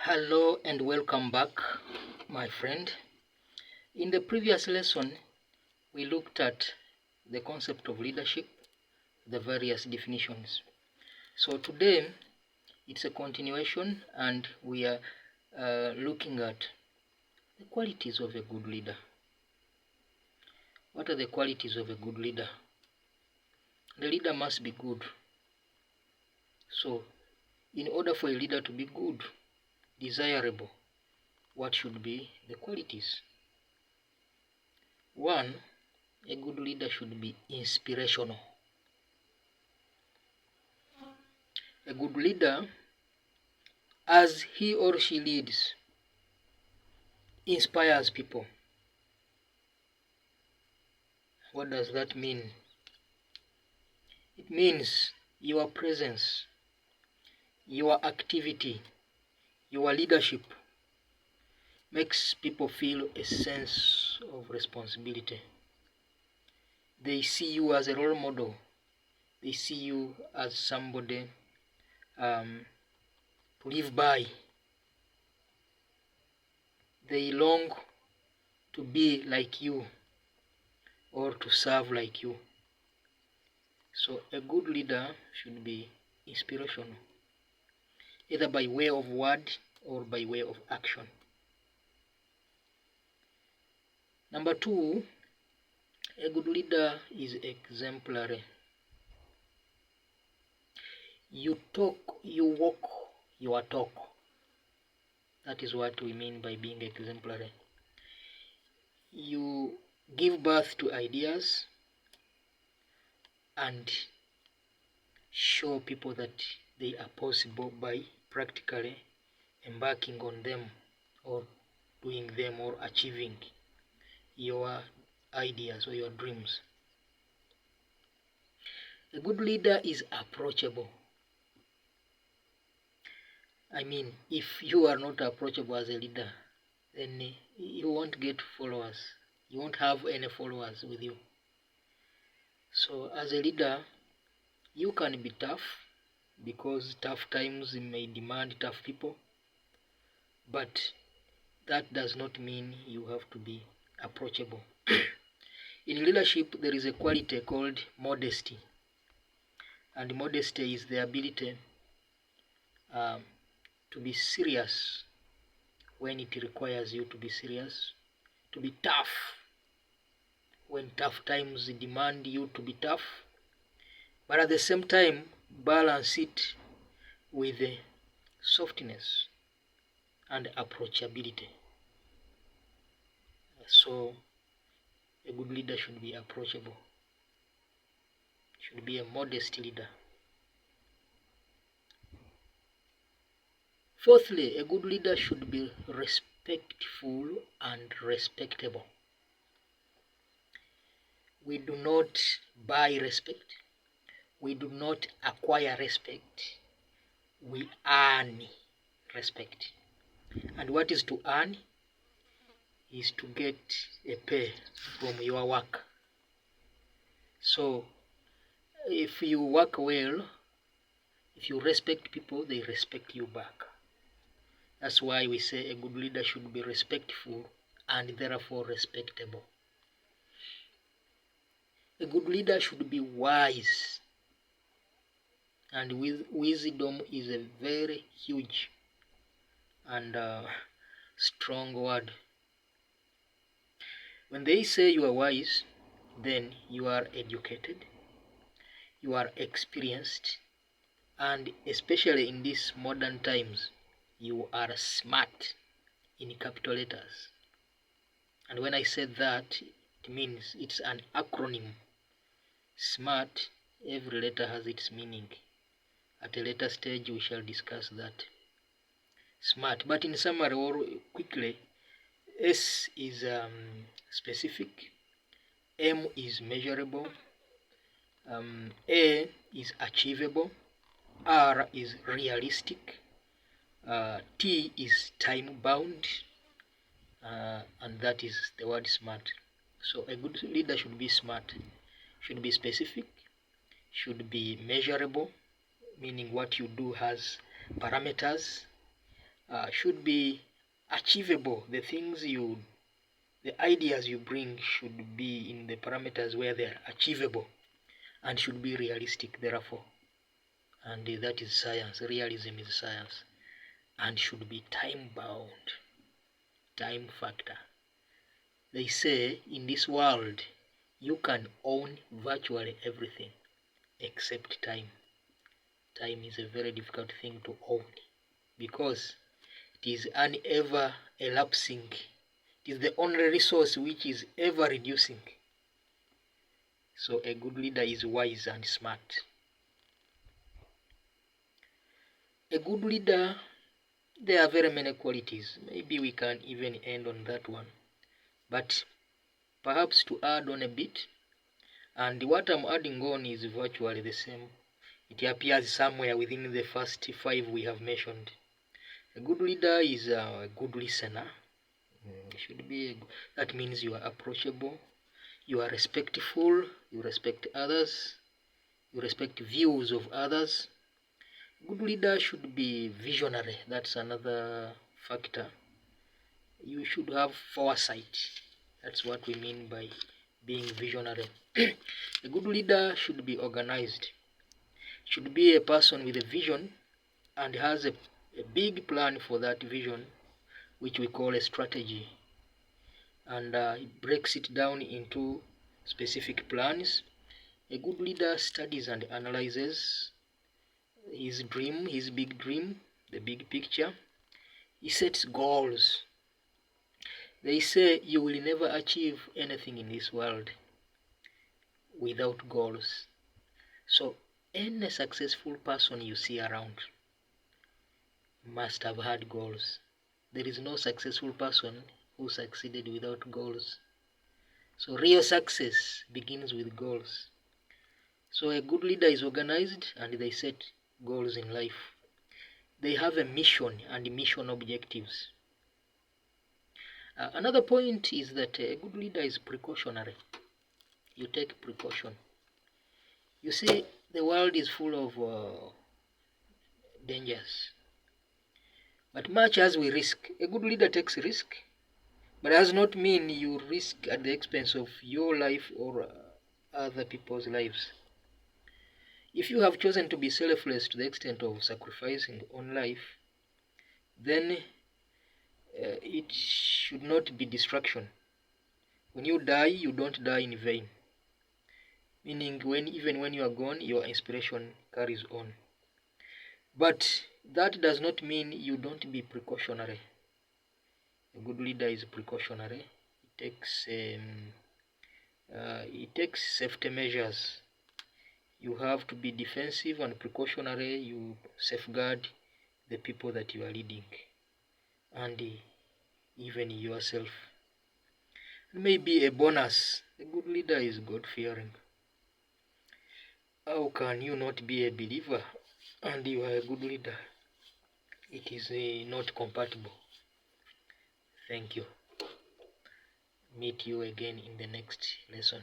Hello and welcome back, my friend. In the previous lesson, we looked at the concept of leadership, the various definitions. So today, it's a continuation and we are looking at the qualities of a good leader. What are the qualities of a good leader? The leader must be good. So, in order for a leader to be good, desirable, what should be the qualities? One, a good leader should be inspirational. A good leader, as he or she leads, inspires people. What does that mean? It means your presence, your activity, your leadership makes people feel a sense of responsibility. They see you as a role model. They see you as somebody to live by. They long to be like you or to serve like you. So a good leader should be inspirational, either by way of word or by way of action. Number two, a good leader is exemplary. You talk, you walk your talk. That is what we mean by being exemplary. You give birth to ideas and show people that they are possible by practically embarking on them or doing them or achieving your ideas or your dreams. A good leader is approachable. I mean, if you are not approachable as a leader, then you won't get followers. You won't have any followers with you. So as a leader, you can be tough because tough times may demand tough people, but that does not mean you have to be approachable. In leadership, there is a quality called modesty. And modesty is the ability to be serious when it requires you to be serious, to be tough when tough times demand you to be tough, but at the same time balance it with softness and approachability. So a good leader should be approachable, should be a modest leader. Fourthly, a good leader should be respectful and respectable. We do not buy respect. We do not acquire respect. We earn respect. And what is to earn? Is to get a pay from your work. So if you work well, if you respect people, they respect you back. That's why we say a good leader should be respectful and therefore respectable. A good leader should be wise. And wisdom is a very huge and strong word. When they say you are wise, then you are educated, you are experienced, and especially in these modern times, you are smart in capital letters. And when I said that, it means it's an acronym. Smart, every letter has its meaning. At a later stage, we shall discuss that. Smart, but in summary or quickly, S is specific, M is measurable, A is achievable, R is realistic, T is time bound, and that is the word smart. So a good leader should be smart, should be specific, should be measurable, meaning what you do has parameters, should be achievable. The ideas you bring should be in the parameters where they are achievable and should be realistic, therefore. And that is science. Realism is science. And should be time bound. Time factor. They say in this world you can own virtually everything except time. Time is a very difficult thing to own because it is an ever elapsing. It is the only resource which is ever reducing. So a good leader is wise and smart. A good leader, there are very many qualities. Maybe we can even end on that one. But perhaps to add on a bit, and what I'm adding on is virtually the same. It appears somewhere within the first 5 we have mentioned. A good leader is a good listener. That means you are approachable, you are respectful, you respect others, you respect views of others. Good leader should be visionary. That's another factor. You should have foresight. That's what we mean by being visionary. A good leader should be organized. Should be a person with a vision and has a big plan for that vision, which we call a strategy. And it breaks it down into specific plans. A good leader studies and analyzes his dream, his big dream, the big picture. He sets goals. They say you will never achieve anything in this world without goals. So any successful person you see around must have had goals. There is no successful person who succeeded without goals. So real success begins with goals. So a good leader is organized and they set goals in life. They have a mission and mission objectives. Another point is that a good leader is precautionary. You take precaution. You see, the world is full of dangers. But much as we risk, a good leader takes risk. But does not mean you risk at the expense of your life or other people's lives. If you have chosen to be selfless to the extent of sacrificing on life, then it should not be distraction. When you die, you don't die in vain. Meaning, even when you are gone, your inspiration carries on. But that does not mean you don't be precautionary. A good leader is precautionary. It takes safety measures. You have to be defensive and precautionary. You safeguard the people that you are leading and even yourself. Maybe a bonus. A good leader is God-fearing. How can you not be a believer and you are a good leader? It is not compatible. Thank you. Meet you again in the next lesson.